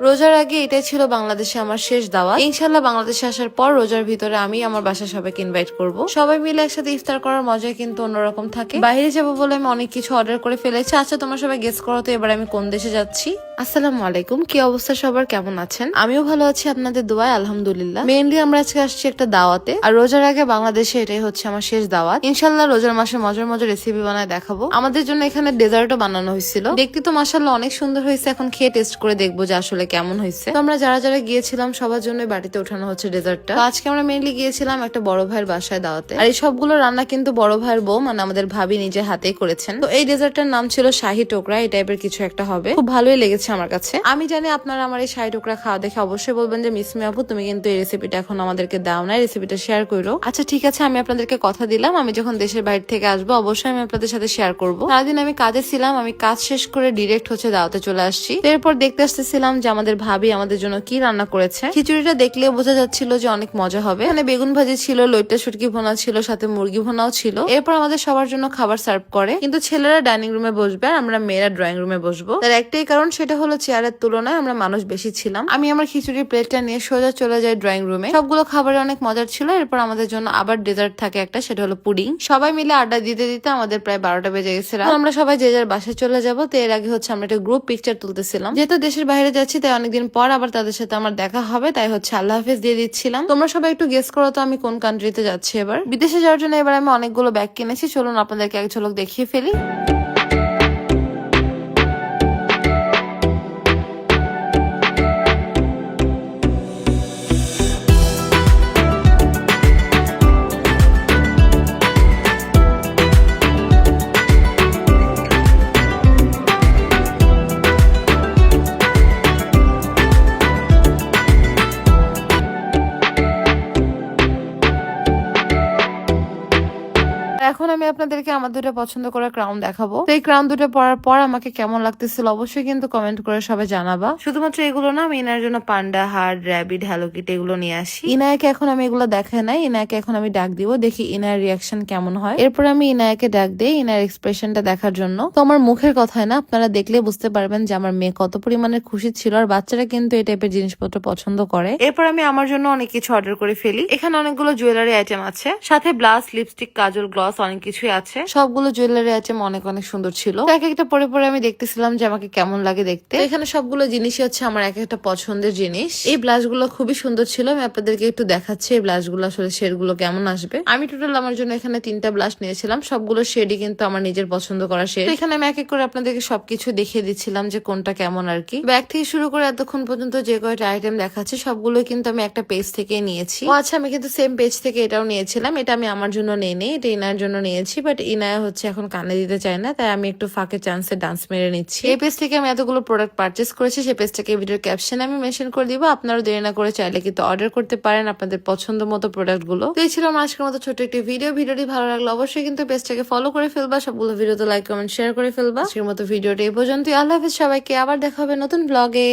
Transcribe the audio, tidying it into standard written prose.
রোজার আগে এটাই ছিল বাংলাদেশে আমার শেষ দাওয়াত। ইনশাল্লাহ বাংলাদেশে আসার পর রোজার ভিতরে আমি আমার বাসা সবাইকে ইনভাইট করব। সবাই মিলে একসাথে ইফতার করার মজা কিন্তু অন্যরকম থাকে। বাইরে যাবো বলে আমি অনেক কিছু অর্ডার করে ফেলেছি। আচ্ছা তোমরা সবাই গেস করো তো এবার আমি কোন দেশে যাচ্ছি। আসসালামু আলাইকুম, কি অবস্থা সবার, কেমন আছেন? আমিও ভালো আছি আপনাদের দোয়ায়, আলহামদুলিল্লাহ। মেইনলি আমরা আজকে আসছি একটা দাওয়াতে, আর রোজার আগে বাংলাদেশে এটাই হচ্ছে আমার শেষ দাওয়াত। ইনশাল্লাহ রোজার মাসে মজার মজার রেসিপি বানায় দেখাবো। আমাদের জন্য এখানে ডেজার্টও বানানো হয়েছিল। দেখতে তো মাশাআল্লাহ অনেক সুন্দর হয়েছে। এখন খেয়ে টেস্ট করে দেখবো যে আসলে কেমন হয়েছে। তো আমরা যারা যারা গিয়েছিলাম সবার জন্য বাড়িতে ওঠানো হচ্ছে ডেজার্টটা। তো আজকে আমরা মেইনলি গিয়েছিলাম একটা বড় ভাইয়ের বাসায় দাওয়াতে, আর এই সবগুলো রান্না কিন্তু বড় ভাইয়ের বউ মানে আমাদের ভাবি নিজে হাতেই করেছেন। তো এই ডেজার্টটার নাম ছিল শাহী টোকরা, এই টাইপের কিছু একটা হবে। খুব ভালোই লেগেছে আমার কাছে। আমি জানি আপনারা আমার এই শাহী টোকরা খাওয়া দেখে অবশ্যই বলবেন যে মিসমি আপু তুমি কিন্তু এই রেসিপিটা এখন আমাদেরকে দাও না, রেসিপিটা শেয়ার করো। আচ্ছা ঠিক আছে, আমি আপনাদেরকে কথা দিলাম আমি যখন দেশের বাইরে থেকে আসবো অবশ্যই আমি আপনাদের সাথে শেয়ার করবো। সারাদিন আমি কাজে ছিলাম, আমি কাজ শেষ করে ডিরেক্ট হচ্ছে দাওয়াতে চলে আসছি। এরপর দেখতে আসতেছিলাম যে আমাদের ভাবি আমাদের জন্য কি রান্না করেছে। খিচুড়িটা দেখলে বোঝা যাচ্ছিল যে অনেক মজা হবে। এখানে বেগুন ভাজি ছিল, লইট্টা শুটকি ভোনা ছিল, সাথে মুরগি ভোনাও ছিল। এরপর আমাদের সবার জন্য খাবার সার্ভ করে, কিন্তু ছেলেরা ডাইনিং রুমে বসবে আর আমরা মেয়েরা ড্রয়িং রুমে বসবো। তার একটাই কারণ, সেটা হলো চেয়ারের তুলনায় আমরা মানুষ বেশি ছিলাম। আমি আমার খিচুড়ির প্লেটটা নিয়ে সোজা চলে যাই ড্রয়িং রুমে। সবগুলো খাবারে অনেক মজার ছিল। এরপর আমাদের জন্য আবার ডেজার্ট থাকে একটা, সেটা হলো পুডিং। সবাই মিলে আড্ডা দিতে দিতে আমাদের প্রায় 12টা বেজে গেছিল। আমরা সবাই যে যার বাসায় চলে যাবো। তো এর আগে হচ্ছে আমরা একটা গ্রুপ পিকচার তুলতেছিলাম। যেহেতু দেশের বাইরে যাচ্ছি তাই অনেকদিন পর আবার তাদের সাথে আমার দেখা হবে, তাই হচ্ছে আল্লাহ হাফেজ দিয়ে দিচ্ছিলাম। তোমরা সবাই একটু গেস করো তো আমি কোন কান্ট্রিতে যাচ্ছি এবার। বিদেশে যাওয়ার জন্য এবার আমি অনেকগুলো ব্যাগ কিনেছি। চলুন আপনাদেরকে এক ঝলক দেখিয়ে ফেলি। এখন আমি আপনাদেরকে আমার দুটো পছন্দ করা ক্রাউন দেখাবো। তো এই ক্রাউন দুটো পরার পর আমাকে কেমন লাগতেছিল অবশ্যই কিন্তু কমেন্ট করে সবাই জানাবা। শুধুমাত্র এগুলো না, আমি ইনার জন্য পান্ডা, হার্ড, র্যাবিট, হ্যালো কিটি এগুলো নিয়ে আসি। ইনায়াকে এখন আমি এগুলো দেখাই নাই, ইনায়াকে এখন আমি ডাক দিব, দেখি ইনার রিয়াকশন কেমন হয়। এরপর আমি ইনায়াকে ডাক দিই ইনার এক্সপ্রেশনটা দেখার জন্য। তো আমার মুখের কথায় না, আপনারা দেখলে বুঝতে পারবেন যে আমার মেয়ে কত পরিমাণে খুশি ছিল। আর বাচ্চারা কিন্তু এই টাইপের জিনিসপত্র পছন্দ করে। এরপর আমি আমার জন্য অনেক কিছু অর্ডার করে ফেলি। এখানে অনেকগুলো জুয়েলারি আইটেম আছে, সাথে ব্লাশ, লিপস্টিক, কাজল, গ্লস অনেক কিছুই আছে। সবগুলো জুয়েলারি আইটেম অনেক অনেক সুন্দর ছিল। এক একটা পরে পরে আমি দেখতেছিলাম যে আমাকে কেমন লাগে দেখতে। এখানে সবগুলো জিনিসই হচ্ছে আমার এক একটা পছন্দের জিনিস। এই ব্লাশ গুলো খুবই সুন্দর ছিল। আমি আপনাদেরকে একটু দেখাচ্ছি এই ব্লাশ গুলো আসলে শেড গুলো কেমন আসবে। আমি টোটাল আমার জন্য এখানে 3টা ব্লাশ নিয়েছিলাম। সবগুলো শেডই কিন্তু আমার নিজের পছন্দ করা শেড। এখানে আমি এক এক করে আপনাদেরকে সবকিছু দেখিয়ে দিচ্ছিলাম যে কোনটা কেমন আর কি। ব্যাগ থেকে শুরু করে এতক্ষণ পর্যন্ত যে কয়টা আইটেম দেখাচ্ছি সবগুলো কিন্তু আমি একটা পেজ থেকে নিয়েছি। ও আচ্ছা, আমি কিন্তু সেম পেজ থেকে এটাও নিয়েছিলাম। এটা আমি আমার জন্য নেই, এটা ইনার জন্য নিয়েছি। বাট ইনায়া হচ্ছে এখন কানে দিতে চায় না, তাই আমি একটু ফাঁকে চান্সে ডান্স মেরে নিচ্ছি। এই পেজ থেকে আমি এতগুলো প্রোডাক্ট পারচেস করেছি, সেই পেজটাকে ভিডিওর ক্যাপশনে আমি মেনশন করে দিব। আপনারা দেরি না করে চাইলে কিন্তু অর্ডার করতে পারেন আপনাদের পছন্দ মতো প্রোডাক্ট গুলো। তো এই ছিল আমার আজকের মতো ছোট একটি ভিডিও। ভিডিওটি ভালো লাগলে অবশ্যই কিন্তু পেজটাকে ফলো করে ফেলবা, সবগুলো ভিডিওতে লাইক কমেন্ট শেয়ার করে ফেলবা। আজকের মতো ভিডিওটি এই পর্যন্তই। আল্লাহ হাফেজ সবাইকে, আবার দেখা হবে নতুন ব্লগে।